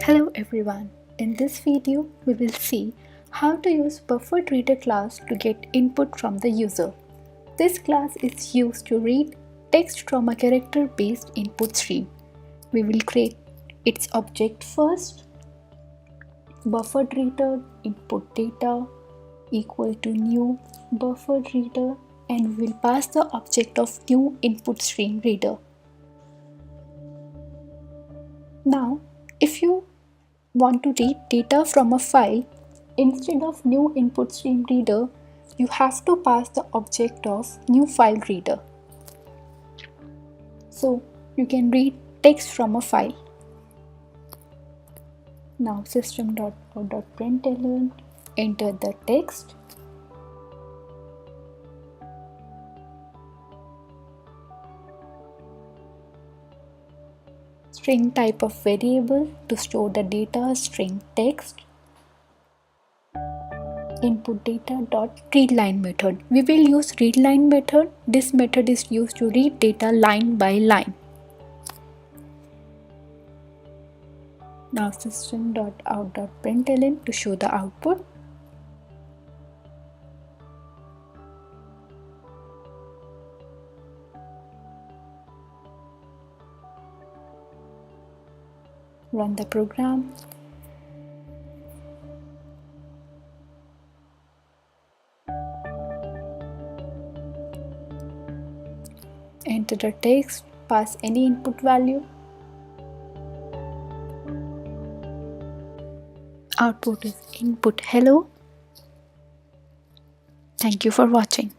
Hello everyone, in this video we will see how to use BufferedReader class to get input from the user. This class is used to read text from a character-based input stream. We will create its object first. BufferedReader input data equal to new BufferedReader, and we will pass the object of new input stream reader. Now, if you want to read data from a file, instead of new input stream reader, you have to pass the object of new file reader. So you can read text from a file. Now system.out.println, enter the text. String type of variable to store the data, string text. Input data dot readLine method. We will use readLine method. This method is used to read data line by line. Now system.out.println to show the output. Run the program. Enter the text, pass any input value. Output is input hello. Thank you for watching.